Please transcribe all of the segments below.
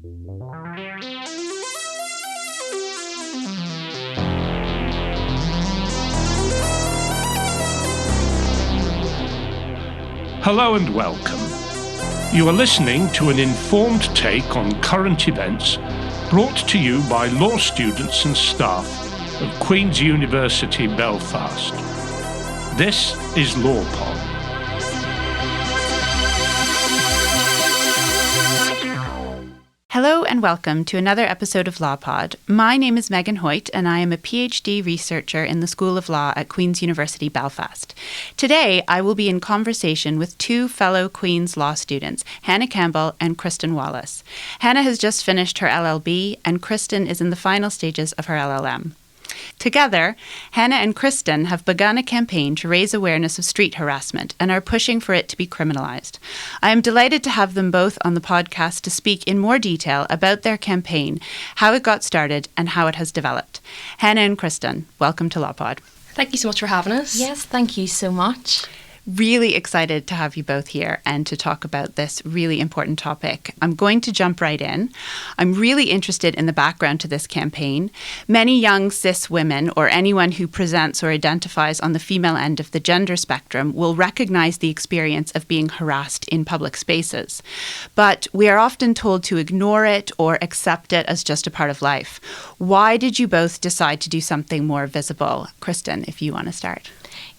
Hello and welcome. You are listening to an informed take on current events brought to you by law students and staff of Queen's University Belfast. This is LawPod. Hello and welcome to another episode of LawPod. My name is Megan Hoyt and I am a PhD researcher in the School of Law at Queen's University Belfast. Today I will be in conversation with two fellow Queen's Law students, Hannah Campbell and Kristen Wallace. Hannah has just finished her LLB and Kristen is in the final stages of her LLM. Together, Hannah and Kristen have begun a campaign to raise awareness of street harassment and are pushing for it to be criminalised. I am delighted to have them both on the podcast to speak in more detail about their campaign, how it got started and how it has developed. Hannah and Kristen, welcome to LawPod. Thank you so much for having us. Yes, thank you so much. Really excited to have you both here and to talk about this really important topic. I'm going to jump right in. I'm really interested in the background to this campaign. Many young cis women or anyone who presents or identifies on the female end of the gender spectrum will recognise the experience of being harassed in public spaces. But we are often told to ignore it or accept it as just a part of life. Why did you both decide to do something more visible? Kristen, if you want to start.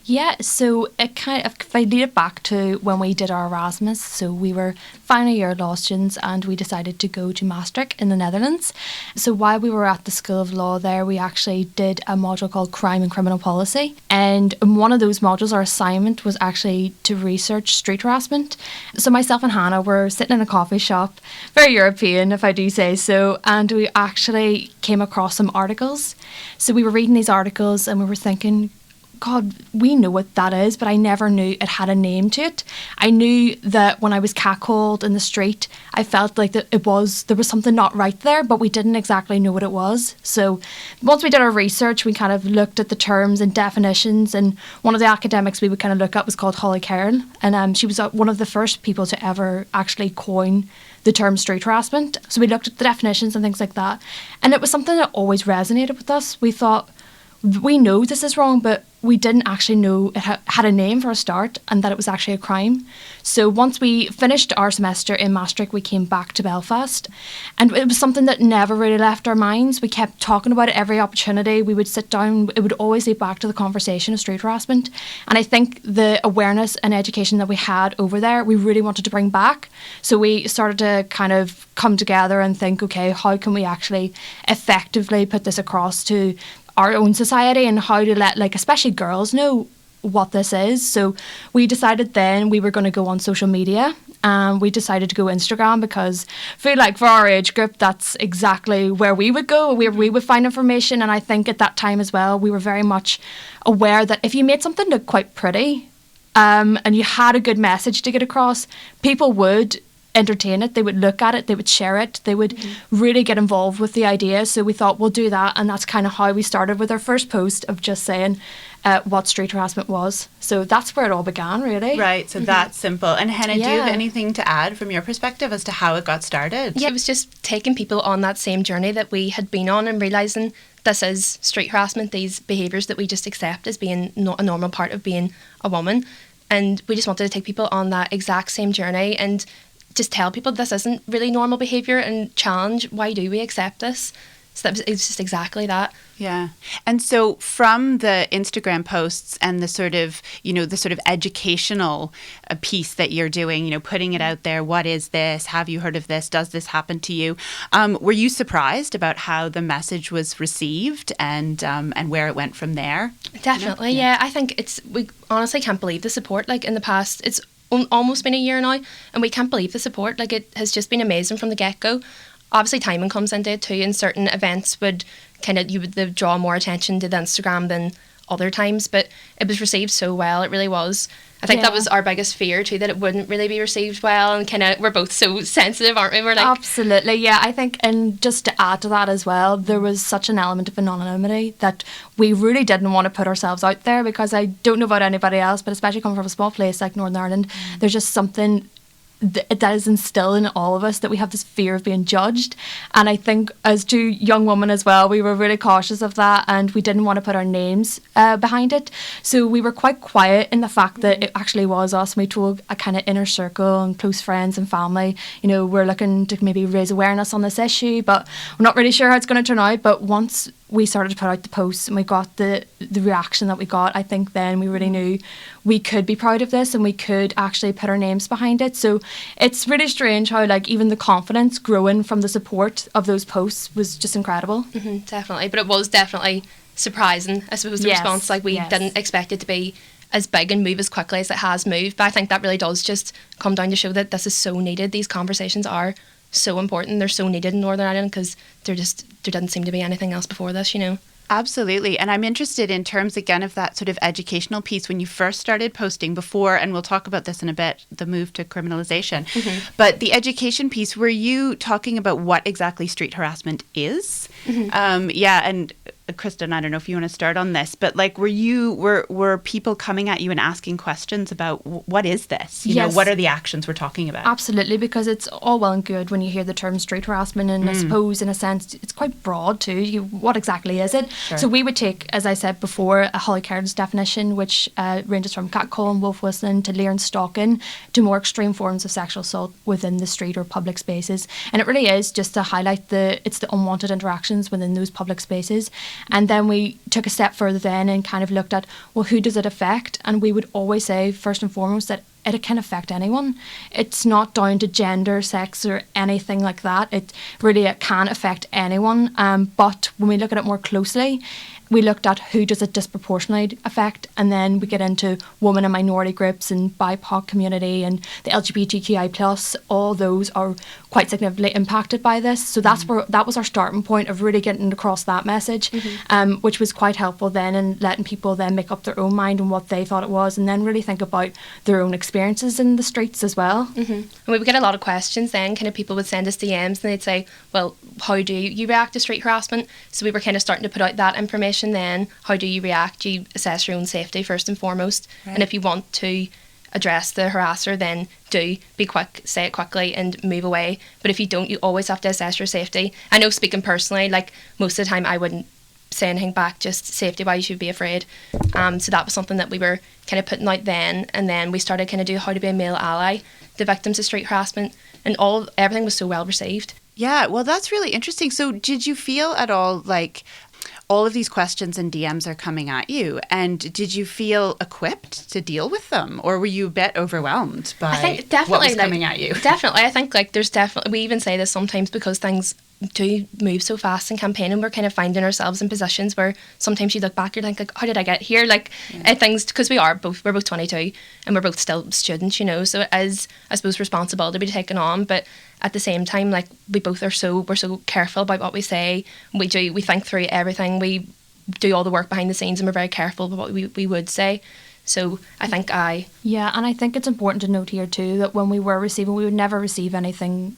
Yeah, so if I lead it back to when we did our Erasmus, so we were final year law students and we decided to go to Maastricht in the Netherlands. So while we were at the School of Law there, we actually did a module called Crime and Criminal Policy. And in one of those modules, our assignment was actually to research street harassment. So myself and Hannah were sitting in a coffee shop, very European if I do say so, and we actually came across some articles. So we were reading these articles and we were thinking, God, we know what that is, but I never knew it had a name to it. I knew that when I was catcalled in the street, I felt like there was something not right there, but we didn't exactly know what it was. So once we did our research, we kind of looked at the terms and definitions, and one of the academics we would kind of look at was called Holly Cairn, and she was one of the first people to ever actually coin the term street harassment. So we looked at the definitions and things like that, and it was something that always resonated with us. We thought, we know this is wrong, but we didn't actually know it had a name for a start and that it was actually a crime. So once we finished our semester in Maastricht, we came back to Belfast and it was something that never really left our minds. We kept talking about it every opportunity. We would sit down, it would always lead back to the conversation of street harassment. And I think the awareness and education that we had over there, we really wanted to bring back. So we started to kind of come together and think, okay, how can we actually effectively put this across to our own society and how to let, especially girls know what this is. So we decided then we were going to go on social media and we decided to go Instagram because I feel like for our age group that's exactly where we would go, where we would find information. And I think at that time as well we were very much aware that if you made something look quite pretty and you had a good message to get across, people would entertain it, they would look at it, they would share it, they would really get involved with the idea. So we thought we'll do that, and that's kind of how we started with our first post of just saying what street harassment was. So that's where it all began, really. Right, so that's simple. And Hannah, do you have anything to add from your perspective as to how it got started? Yeah, it was just taking people on that same journey that we had been on and realising this is street harassment, these behaviours that we just accept as being a normal part of being a woman. And we just wanted to take people on that exact same journey and just tell people this isn't really normal behaviour and challenge why do we accept this. So it's just exactly that. Yeah. And so from the Instagram posts and the sort of educational piece that you're doing, putting it out there, what is this? Have you heard of this? Does this happen to you? Were you surprised about how the message was received and where it went from there? Definitely, yeah. I think we honestly can't believe the support. In the past, it's almost been a year now and we can't believe the support. It has just been amazing from the get-go. Obviously timing comes into it too, and certain events would draw more attention to the Instagram than other times, but it was received so well, it really was. I think that was our biggest fear too, that it wouldn't really be received well, and we're both so sensitive, aren't we? We're Absolutely, yeah. I think, and just to add to that as well, there was such an element of anonymity that we really didn't want to put ourselves out there, because I don't know about anybody else, but especially coming from a small place like Northern Ireland, there's just something that is instilled in all of us, that we have this fear of being judged. And I think as two young women as well, we were really cautious of that, and we didn't want to put our names behind it. So we were quite quiet in the fact that it actually was us. We told a kind of inner circle and close friends and family, we're looking to maybe raise awareness on this issue, but we're not really sure how it's going to turn out. But once we started to put out the posts and we got the reaction that we got, I think then we really knew we could be proud of this and we could actually put our names behind it. So it's really strange how even the confidence growing from the support of those posts was just incredible. Definitely, but it was definitely surprising, I suppose, the response. We didn't expect it to be as big and move as quickly as it has moved, but I think that really does just come down to show that this is so needed. These conversations are so important. They're so needed in Northern Ireland because there didn't seem to be anything else before this, Absolutely. And I'm interested in terms, again, of that sort of educational piece when you first started posting before, and we'll talk about this in a bit, the move to criminalization. But the education piece, were you talking about what exactly street harassment is? And Kristen, I don't know if you want to start on this, but were people coming at you and asking questions about what is this? What are the actions we're talking about? Absolutely, because it's all well and good when you hear the term street harassment, and I suppose in a sense it's quite broad too. What exactly is it? Sure. So we would take, as I said before, a Holly Cairns definition, which ranges from catcalling, wolf whistling to leering, stalking, to more extreme forms of sexual assault within the street or public spaces. And it really is just to highlight it's the unwanted interactions within those public spaces. And then we took a step further then and kind of looked at, well, who does it affect? And we would always say, first and foremost, that it can affect anyone. It's not down to gender, sex, or anything like that. It can affect anyone. But when we look at it more closely, we looked at who does it disproportionately affect, and then we get into women and minority groups and BIPOC community and the LGBTQI+. All those are quite significantly impacted by this. So that was our starting point of really getting across that message, which was quite helpful then in letting people then make up their own mind on what they thought it was, and then really think about their own experiences in the streets as well. And we would get a lot of questions then. Kind of people would send us DMs and they'd say, well, how do you react to street harassment? So we were kind of starting to put out that information then. How do you react? You assess your own safety first and foremost. Right. And if you want to address the harasser, then do be quick, say it quickly and move away. But if you don't, you always have to assess your safety. I know, speaking personally, most of the time I wouldn't say anything back, just safety wise, you should be afraid. So that was something that we were kind of putting out then, and then we started kind of do how to be a male ally to victims of street harassment, and everything was so well received. Yeah, well, that's really interesting. So did you feel at all all of these questions and DMs are coming at you, and did you feel equipped to deal with them, or were you a bit overwhelmed by what was coming at you? Definitely. I think there's definitely, we even say this sometimes because things do move so fast in campaigning. We're kind of finding ourselves in positions where sometimes you look back, you're like, how did I get here? Things, because we're both 22 and we're both still students, so it is, I suppose, responsibility to be taken on, but at the same time, we both we're so careful about what we say. We think through everything. We do all the work behind the scenes, and we're very careful about what we would say. So I think Yeah, and I think it's important to note here too that when we would never receive anything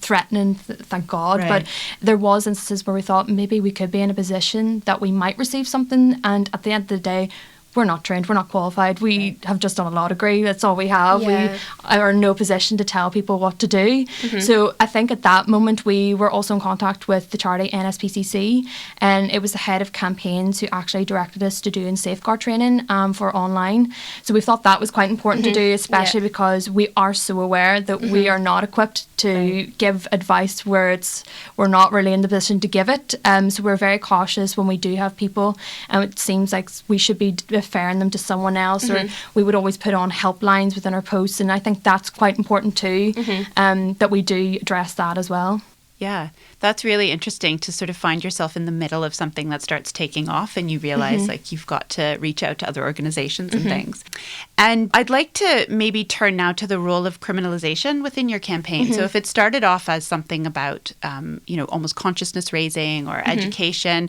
threatening, thank God, right. But there was instances where we thought maybe we could be in a position that we might receive something, and at the end of the day, we're not trained, we're not qualified, we have just done a law degree, that's all we have. Yeah. We are in no position to tell people what to do. So I think at that moment we were also in contact with the charity NSPCC, and it was the head of campaigns who actually directed us to doing safeguard training for online. So we thought that was quite important to do, especially because we are so aware that we are not equipped to give advice where we're not really in the position to give it. So we're very cautious when we do have people, and it seems like we should be referring them to someone else, or we would always put on helplines within our posts, and I think that's quite important too, that we do address that as well. Yeah, that's really interesting to sort of find yourself in the middle of something that starts taking off and you realize you've got to reach out to other organizations and things. And I'd like to maybe turn now to the role of criminalization within your campaign. So if it started off as something about, almost consciousness raising or education,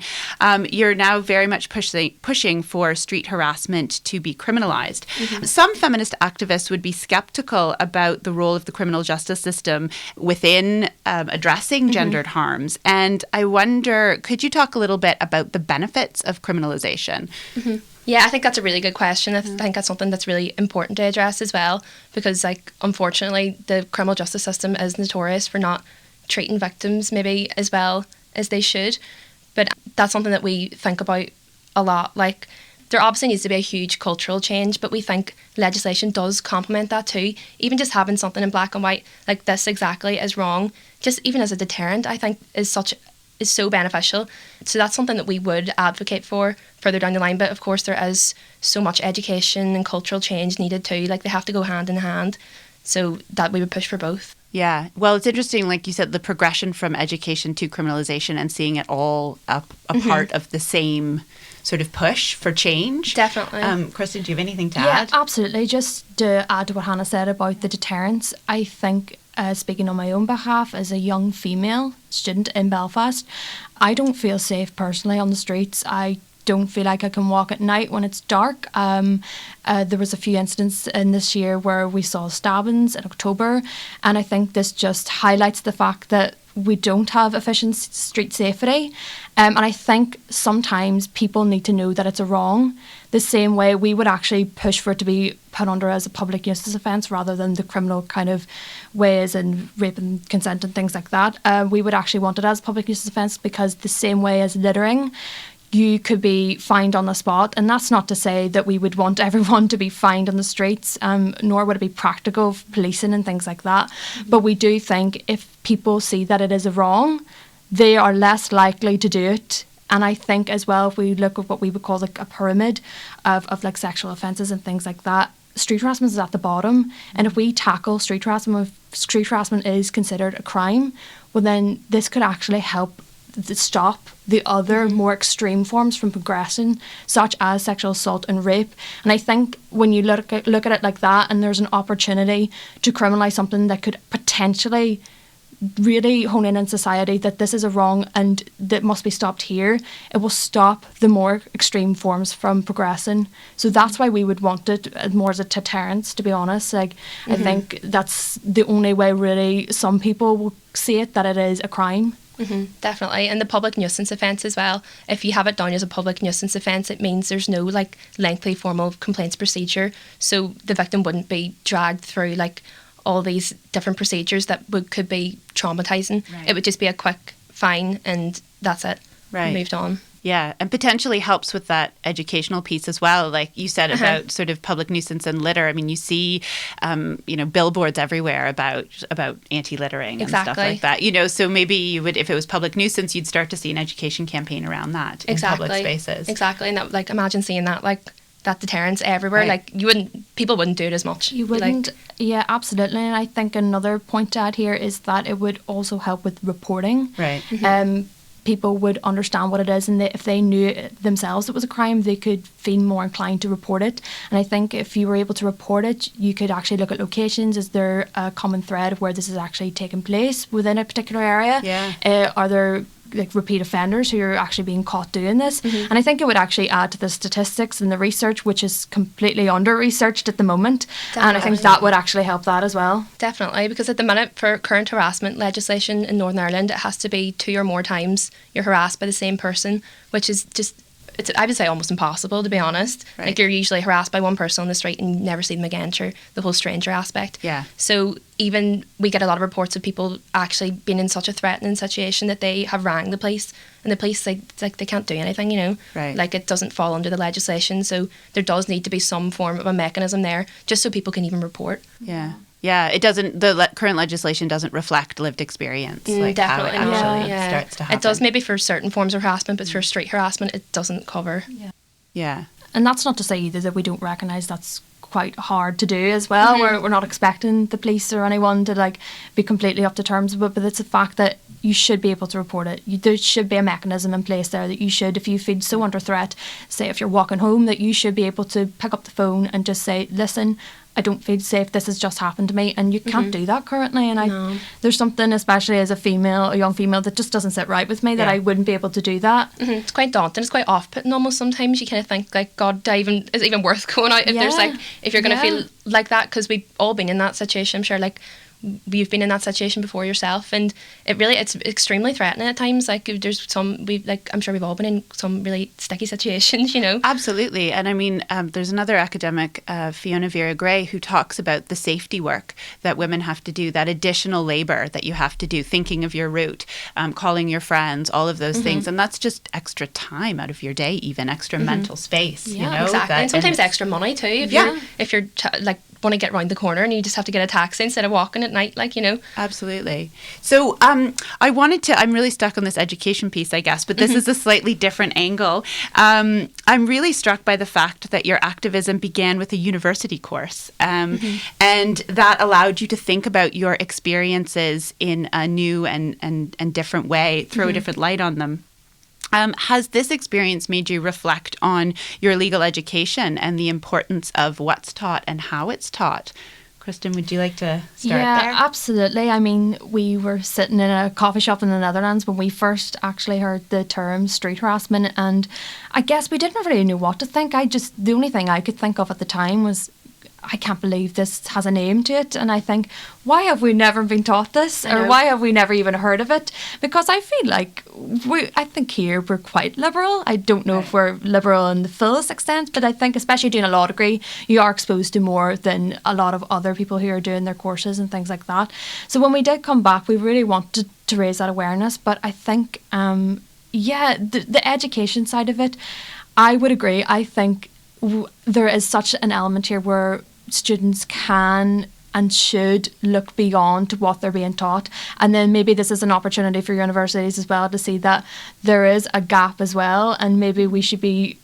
you're now very much pushing for street harassment to be criminalized. Some feminist activists would be skeptical about the role of the criminal justice system within addressing gendered harms. And I wonder, could you talk a little bit about the benefits of criminalization? Yeah, I think that's a really good question. I think that's something that's really important to address as well, because like unfortunately the criminal justice system is notorious for not treating victims maybe as well as they should. But that's something that we think about a lot. Like, there obviously needs to be a huge cultural change, but we think legislation does complement that too. Even just having something in black and white, like this exactly is wrong, just even as a deterrent, I think is so beneficial. So that's something that we would advocate for further down the line. But of course there is so much education and cultural change needed too. Like, they have to go hand in hand. So that we would push for both. Yeah. Well, it's interesting, like you said, the progression from education to criminalization and seeing it all a part of the same sort of push for change. Definitely. Kristen, do you have anything to Yeah, add? absolutely. Just to add to what Hannah said about the deterrence, I think, speaking on my own behalf, as a young female student in Belfast, I don't feel safe personally on the streets. I don't feel like I can walk at night when it's dark. There was a few incidents in this year where we saw stabbings in October, and I think this just highlights the fact that we don't have efficient street safety. And I think sometimes people need to know that it's a wrong, the same way we would actually push for it to be put under as a public nuisance offence rather than the criminal kind of ways and rape and consent and things like that. We would actually want it as a public nuisance offence, because the same way as littering, you could be fined on the spot. And that's not to say that we would want everyone to be fined on the streets, nor would it be practical for policing and things like that. But we do think if people see that it is a wrong, they are less likely to do it. And I think as well, if we look at what we would call like a pyramid of like sexual offences and things like that, street harassment is at the bottom. And if we tackle street harassment, if street harassment is considered a crime, well then this could actually help stop the other more extreme forms from progressing, such as sexual assault and rape. And I think when you look at it like that, and there's an opportunity to criminalise something that could potentially really hone in society that this is a wrong and that must be stopped here, it will stop the more extreme forms from progressing. So that's why we would want it more as a deterrence, to be honest. Like, I think that's the only way really some people will see it, that it is a crime. Definitely. And the public nuisance offence as well, if you have it down as a public nuisance offence, it means there's no like lengthy formal complaints procedure, so the victim wouldn't be dragged through like all these different procedures that could be traumatising. It would just be a quick fine and that's it. Moved on. Yeah, and potentially helps with that educational piece as well. Like you said about sort of public nuisance and litter. I mean, you see, billboards everywhere about anti-littering and stuff like that. You know, so maybe you would, if it was public nuisance, you'd start to see an education campaign around that in public spaces. Exactly, and that, like, imagine seeing that, like, that deterrence everywhere. Like, people wouldn't do it as much. You wouldn't. Yeah, absolutely. And I think another point to add here is that it would also help with reporting. People would understand what it is, and if they knew it themselves it was a crime, they could feel more inclined to report it. And I think if you were able to report it, you could actually look at locations. Is there a common thread of where this is actually taking place within a particular area? Are there like repeat offenders who are actually being caught doing this? And I think it would actually add to the statistics and the research, which is completely under-researched at the moment. And I think that would actually help that as well. Definitely, because at the minute for current harassment legislation in Northern Ireland, it has to be 2 or more times you're harassed by the same person, which is just, I would say almost impossible, to be honest. Like, you're usually harassed by one person on the street and you never see them again, through the whole stranger aspect. So even we get a lot of reports of people actually being in such a threatening situation that they have rang the police, and the police they can't do anything, you know. Like, it doesn't fall under the legislation, so there does need to be some form of a mechanism there just so people can even report. Yeah, it doesn't. The current legislation doesn't reflect lived experience, like definitely how it actually starts to happen. It does maybe for certain forms of harassment, but for street harassment, it doesn't cover. Yeah, and that's not to say either that we don't recognise that's quite hard to do as well. We're not expecting the police or anyone to like be completely up to terms with it, but it's a fact that you should be able to report it. There should be a mechanism in place there that you should, if you feel so under threat, say if you're walking home, that you should be able to pick up the phone and just say, listen, I don't feel safe, this has just happened to me. And you can't do that currently. And there's something, especially as a young female, that just doesn't sit right with me, that I wouldn't be able to do that. It's quite daunting, it's quite off-putting almost sometimes. You kind of think, like, God, is it even worth going out if there's like, if you're going to feel like that? Because we've all been in that situation, I'm sure. Like, you've been in that situation before yourself, and it's extremely threatening at times. Like there's I'm sure we've all been in some really sticky situations, you know. Absolutely. And I mean, there's another academic, Fiona Vera Gray, who talks about the safety work that women have to do, that additional labor that you have to do, thinking of your route, calling your friends, all of those things. And that's just extra time out of your day, even extra mental space. Yeah, you know, exactly. And sometimes extra money too. If you're like want to get around the corner and you just have to get a taxi instead of walking at night, like, you know. Absolutely. So I'm really stuck on this education piece, I guess, but this is a slightly different angle. I'm really struck by the fact that your activism began with a university course, and that allowed you to think about your experiences in a new and different way, throw a different light on them. Has this experience made you reflect on your legal education and the importance of what's taught and how it's taught? Kristen, would you like to start there? Yeah, absolutely. I mean, we were sitting in a coffee shop in the Netherlands when we first actually heard the term street harassment, and I guess we didn't really know what to think. The only thing I could think of at the time was, I can't believe this has a name to it. And I think, why have we never been taught this? Or why have we never even heard of it? Because I feel like I think here we're quite liberal. I don't know if we're liberal in the fullest extent, but I think especially doing a law degree, you are exposed to more than a lot of other people who are doing their courses and things like that. So when we did come back, we really wanted to raise that awareness. But I think, the education side of it, I would agree. I think there is such an element here where students can and should look beyond what they're being taught, and then maybe this is an opportunity for universities as well to see that there is a gap as well, and maybe we should be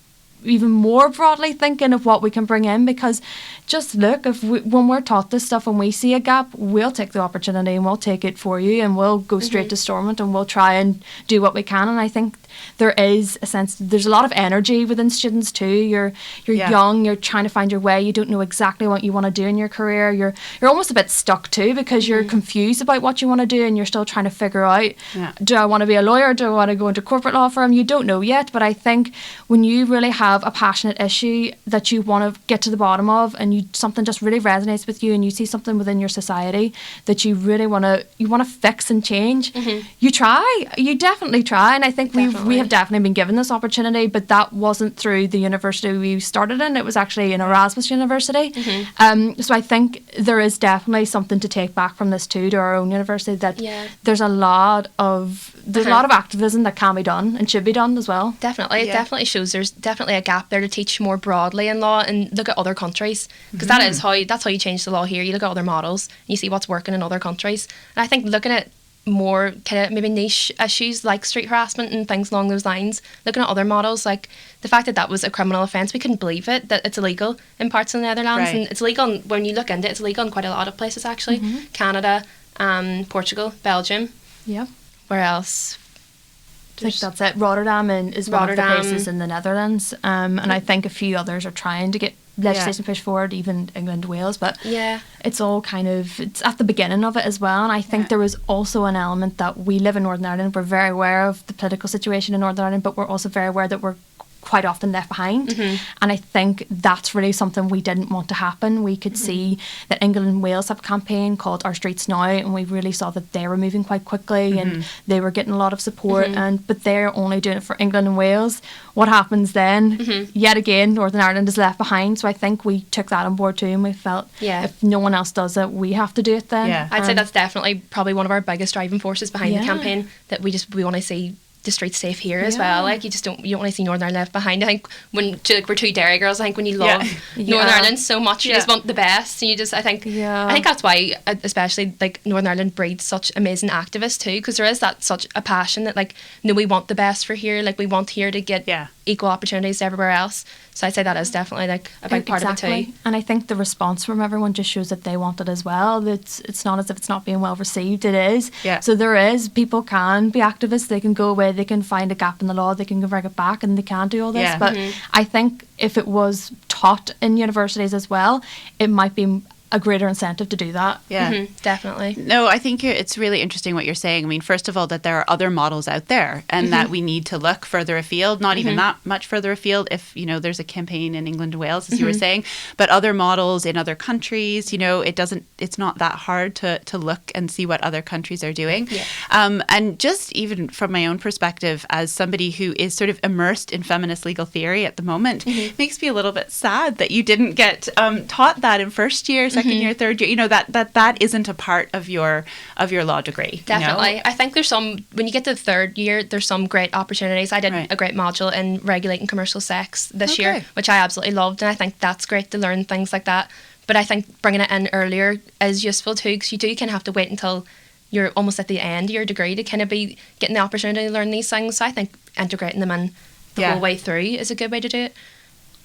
even more broadly thinking of what we can bring in, because just look, when we're taught this stuff and we see a gap, we'll take the opportunity and we'll take it for you, and we'll go straight to Stormont and we'll try and do what we can. And I think there is a sense, there's a lot of energy within students too. You're young, you're trying to find your way, you don't know exactly what you want to do in your career, you're almost a bit stuck too, because you're confused about what you want to do and you're still trying to figure out, do I want to be a lawyer, do I want to go into a corporate law firm? You don't know yet. But I think when you really have a passionate issue that you want to get to the bottom of, and something just really resonates with you, and you see something within your society that you really want to fix and change, you definitely try. And I think we have definitely been given this opportunity, but that wasn't through the university we started in. It was actually an Erasmus university. So I think there is definitely something to take back from this too, to our own university, that there's a lot of activism that can be done and should be done as well. Definitely. It definitely shows there's definitely a gap there to teach more broadly in law, and look at other countries, because that's how you change the law here. You look at other models and you see what's working in other countries. And I think looking at more kind of maybe niche issues like street harassment and things along those lines, looking at other models, like the fact that was a criminal offence, we couldn't believe it, that it's illegal in parts of the Netherlands, and it's illegal when you look into it, it's illegal in quite a lot of places actually. Canada, Portugal, Belgium. Where else? I think that's it. Rotterdam is one of the places in the Netherlands, and I think a few others are trying to get legislation pushed forward, even England, Wales, but it's all it's at the beginning of it as well. And I think there was also an element that we live in Northern Ireland, we're very aware of the political situation in Northern Ireland, but we're also very aware that we're quite often left behind. And I think that's really something we didn't want to happen. We could see that England and Wales have a campaign called Our Streets Now, and we really saw that they were moving quite quickly and they were getting a lot of support, but they're only doing it for England and Wales. What happens then? Yet again, Northern Ireland is left behind. So I think we took that on board too, and we felt if no one else does it, we have to do it then. I'd say that's definitely probably one of our biggest driving forces behind the campaign, that we want to see the streets safe here as well. Like you don't want to see Northern Ireland left behind. I think we're two Derry girls. I think when you love Northern Ireland so much, you just want the best. And I think that's why especially like Northern Ireland breeds such amazing activists too, because there is such a passion that we want the best for here. Like we want here to get equal opportunities to everywhere else. So I'd say that is definitely a big part of it too. And I think the response from everyone just shows that they want it as well. It's not as if it's not being well received. It is. So people can be activists. They can go away, they can find a gap in the law, they can bring it back, and they can do all this. But I think if it was taught in universities as well, it might be a greater incentive to do that. Yeah, definitely. No, I think it's really interesting what you're saying. I mean, first of all, that there are other models out there and that we need to look further afield, not even that much further afield if, there's a campaign in England and Wales, as you were saying, but other models in other countries, it's not that hard to look and see what other countries are doing. Yeah. And just even from my own perspective, as somebody who is sort of immersed in feminist legal theory at the moment, makes me a little bit sad that you didn't get taught that in first year, second year, third year, that isn't a part of your law degree. Definitely. I think there's when you get to the third year, there's some great opportunities. I did a great module in regulating commercial sex this year, which I absolutely loved, and I think that's great to learn things like that. But I think bringing it in earlier is useful too, because you do kind of have to wait until you're almost at the end of your degree to kind of be getting the opportunity to learn these things. So I think integrating them in the whole way through is a good way to do it.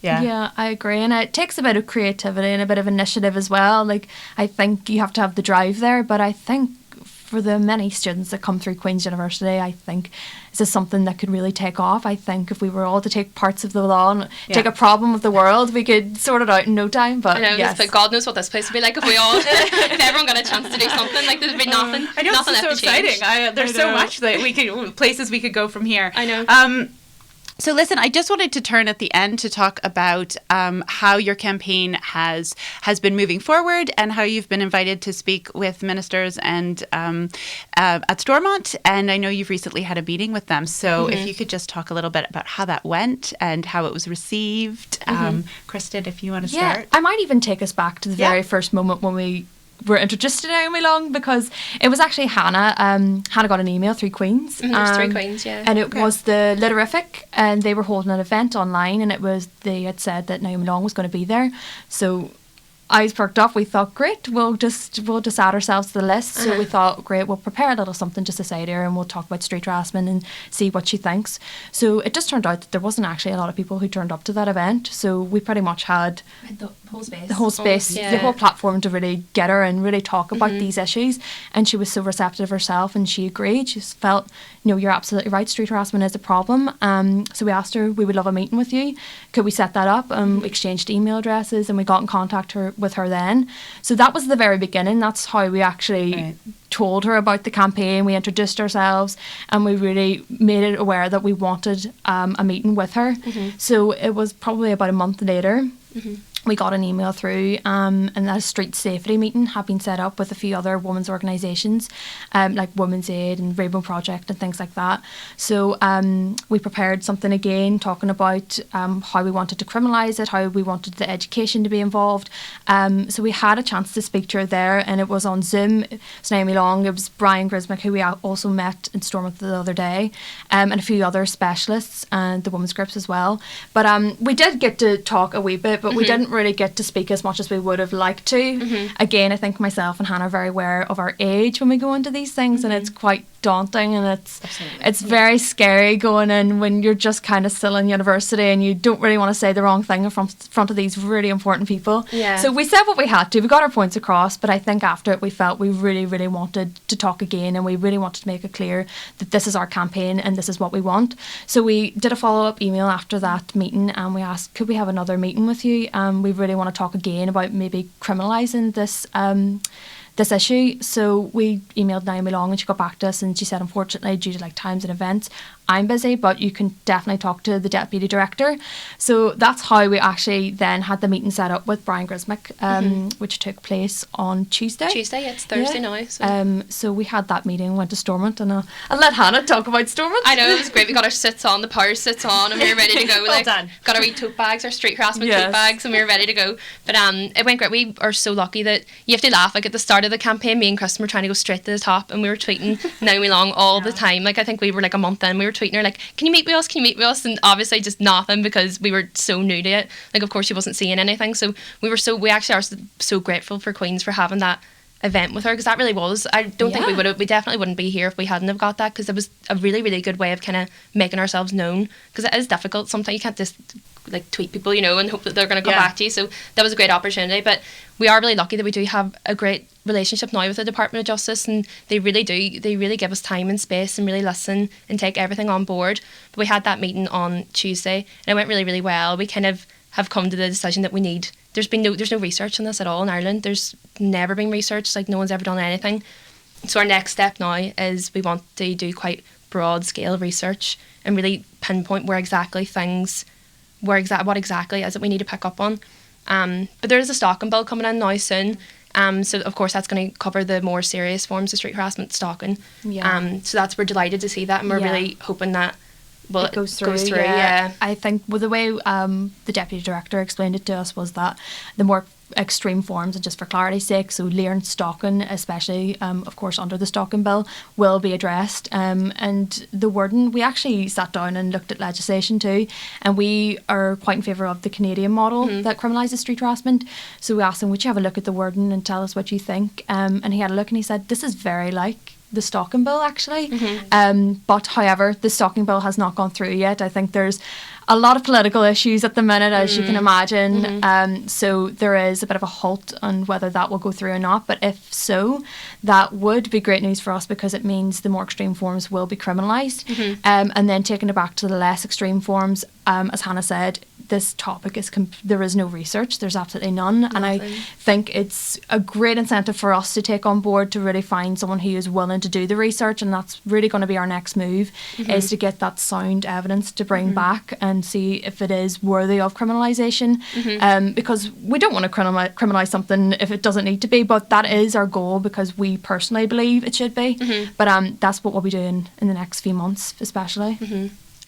Yeah, I agree. And it takes a bit of creativity and a bit of initiative as well. Like, I think you have to have the drive there, but I think for the many students that come through Queen's University, I think this is something that could really take off. I think if we were all to take parts of the law and take a problem of the world, we could sort it out in no time. But I know, but God knows what this place would be like if we all, if everyone got a chance to do something. Like, there'd be nothing. I know, nothing it's so exciting. There's so much that places we could go from here. I know. So listen, I just wanted to turn at the end to talk about how your campaign has been moving forward and how you've been invited to speak with ministers and at Stormont. And I know you've recently had a meeting with them. So if you could just talk a little bit about how that went and how it was received. Kristen, if you want to start. I might even take us back to the very first moment when we were introduced to Naomi Long, because it was actually Hannah. Hannah got an email through Queen's. Through Queen's, yeah. And it was the Literific, and they were holding an event online, and they had said that Naomi Long was going to be there. So eyes perked up. We thought, great, we'll just add ourselves to the list. So we thought, great, we'll prepare a little something just to say to her, and we'll talk about street harassment and see what she thinks. So it just turned out that there wasn't actually a lot of people who turned up to that event. So we pretty much had the whole space, the whole platform to really get her and really talk about these issues. And she was so receptive herself, and she agreed. She just felt, you're absolutely right, street harassment is a problem. So we asked her, we would love a meeting with you. Could we set that up? We exchanged email addresses, and we got in contact with her then. So that was the very beginning. That's how we actually told her about the campaign. We introduced ourselves, and we really made it aware that we wanted a meeting with her. So it was probably about a month later. We got an email through, and a street safety meeting had been set up with a few other women's organisations, like Women's Aid and Rainbow Project and things like that. So we prepared something again, talking about how we wanted to criminalise it, how we wanted the education to be involved. So we had a chance to speak to her there, and it was on Zoom. It's Naomi Long, it was Brian Grismick, who we also met in Stormont the other day, and a few other specialists and the women's groups as well. But we did get to talk a wee bit, but we didn't really get to speak as much as we would have liked to. Again, I think myself and Hannah are very aware of our age when we go into these things, and it's quite daunting, and it's very scary going in when you're just kind of still in university and you don't really want to say the wrong thing in front of these really important people. So we said what we had to. We got our points across, but I think after it we felt we really, really wanted to talk again, and we really wanted to make it clear that this is our campaign and this is what we want. So we did a follow-up email after that meeting, and we asked, could we have another meeting with you? We really want to talk again about maybe criminalising this issue. So we emailed Naomi Long, and she got back to us, and she said, unfortunately, due to times and events, I'm busy, but you can definitely talk to the deputy director. So that's how we actually then had the meeting set up with Brian Grismick, which took place on Tuesday. It's Thursday now. So we had that meeting, went to Stormont, and I'll let Hannah talk about Stormont. I know, it was great. We got our suits on, the power suits on, and we were ready to go. Well done. Got our wee tote bags, our street harassment tote bags, and we were ready to go. But it went great. We are so lucky that you have to laugh. At the start of the campaign, me and Kristen were trying to go straight to the top, and we were tweeting Naomi Long all the time. I think we were a month in, we were tweeting her can you meet with us, and obviously just nothing, because we were so new to it. Of course she wasn't seeing anything, so we actually are so grateful for Queen's for having that event with her, because that really was, I don't think we definitely wouldn't be here if we hadn't have got that, because it was a really, really good way of kind of making ourselves known, because it is difficult sometimes. You can't just tweet people, and hope that they're going to come back to you. So that was a great opportunity. But we are really lucky that we do have a great relationship now with the Department of Justice, and they really give us time and space and really listen and take everything on board. But we had that meeting on Tuesday, and it went really, really well. We kind of have come to the decision that there's no research on this at all in Ireland. There's never been research, like no one's ever done anything. So our next step now is we want to do quite broad scale research and really pinpoint what exactly is it we need to pick up on. But there is a stalking bill coming in now soon. So of course that's going to cover the more serious forms of street harassment, stalking. So we're delighted to see that, and we're really hoping that it goes through. Yeah. I think the way the deputy director explained it to us was that the more extreme forms, and just for clarity's sake, so leering stalking, especially of course under the stalking bill, will be addressed. And the wording, we actually sat down and looked at legislation too, and we are quite in favour of the Canadian model that criminalises street harassment. So we asked him, would you have a look at the wording and tell us what you think? And he had a look and he said, this is very like the stalking bill actually. But however, the stalking bill has not gone through yet. I think there's a lot of political issues at the minute, as you can imagine. So there is a bit of a halt on whether that will go through or not. But if so, that would be great news for us, because it means the more extreme forms will be criminalised. And then taking it back to the less extreme forms, as Hannah said, this topic there is no research. There's absolutely none. And I think it's a great incentive for us to take on board, to really find someone who is willing to do the research, and that's really going to be our next move, is to get that sound evidence to bring back and see if it is worthy of criminalisation. Because we don't want to criminalise something if it doesn't need to be, but that is our goal, because we personally believe it should be. But that's what we'll be doing in the next few months, especially.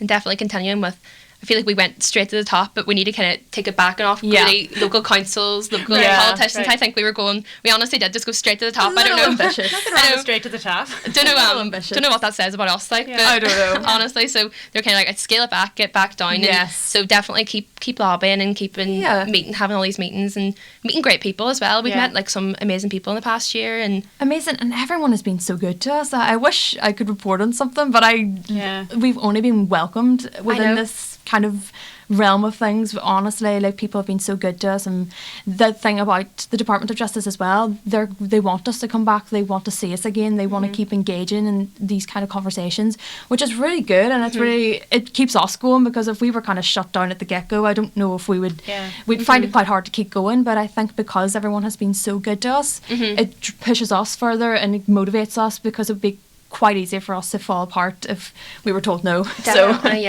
And definitely continuing with, I feel like we went straight to the top, but we need to kind of take it back and off. Really, local councils, local politicians. I think we honestly did just go straight to the top. I don't know. Ambitious. Nothing wrong with straight to the top. Don't know what that says about us. Like, but I don't know. Honestly, so they're kind of like, scale it back, get back down. And so definitely keep lobbying and keeping having all these meetings and meeting great people as well. We've met like some amazing people in the past year, and amazing, and everyone has been so good to us. I wish I could report on something, but we've only been welcomed within this kind of realm of things. Honestly, like, people have been so good to us, and the thing about the Department of Justice as well, they want us to come back, they want to see us again, they want to keep engaging in these kind of conversations, which is really good, and it's really, it keeps us going, because if we were kind of shut down at the get-go, I don't know if we'd find it quite hard to keep going. But I think because everyone has been so good to us, it pushes us further and it motivates us, because it would be quite easy for us to fall apart if we were told no. Definitely,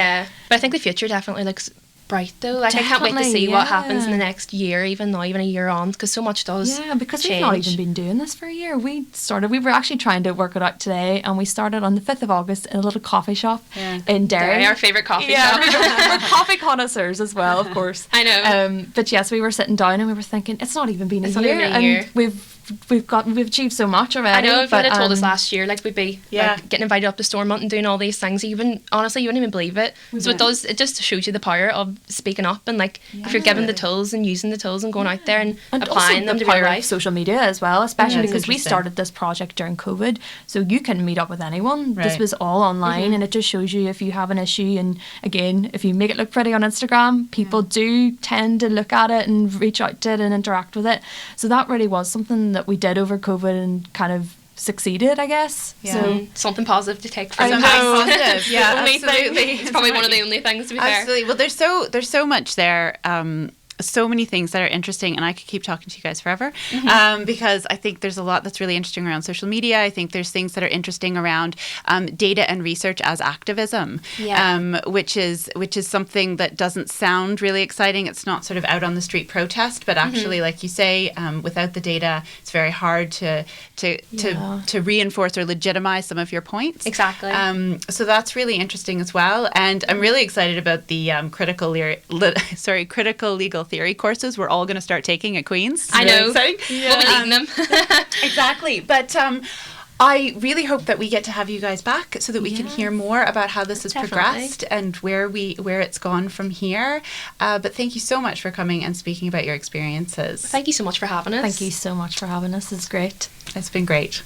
but I think the future definitely looks bright though. Like, I can't wait to see what happens in the next year, even a year on, because so much does because change. We've not even been doing this for a year. We were actually trying to work it out today, and we started on the 5th of August in a little coffee shop in Derry. Our favourite coffee shop. We're coffee connoisseurs as well, of course. I know. But yes, we were sitting down and we were thinking, it's not even been a year, and we've achieved so much already. I know, if you had told us last year, like, we'd be like, getting invited up to Stormont and doing all these things, you wouldn't even believe it. So it just shows you the power of speaking up, and like, if you're given the tools and using the tools and going out there and applying them to real life. Social media as well, especially because we started this project during COVID, so you can meet up with anyone. This was all online, and it just shows you if you have an issue, and again, if you make it look pretty on Instagram, people do tend to look at it and reach out to it and interact with it. So that really was something that we did over COVID and kind of succeeded, I guess. So something positive to take from positive. Yeah, absolutely. It's probably one of the only things, to be fair. Absolutely. Well, there's so much there. So many things that are interesting, and I could keep talking to you guys forever, because I think there's a lot that's really interesting around social media. I think there's things that are interesting around data and research as activism, which is something that doesn't sound really exciting. It's not sort of out on the street protest, but actually, like you say, without the data, it's very hard to reinforce or legitimize some of your points. Exactly. So that's really interesting as well, and I'm really excited about the critical legal theory courses we're all going to start taking at Queen's. I know. We'll be leading them. Exactly. But I really hope that we get to have you guys back so that we can hear more about how this has progressed and where it's gone from here. But thank you so much for coming and speaking about your experiences. Thank you so much for having us. Thank you so much for having us. It's great. It's been great.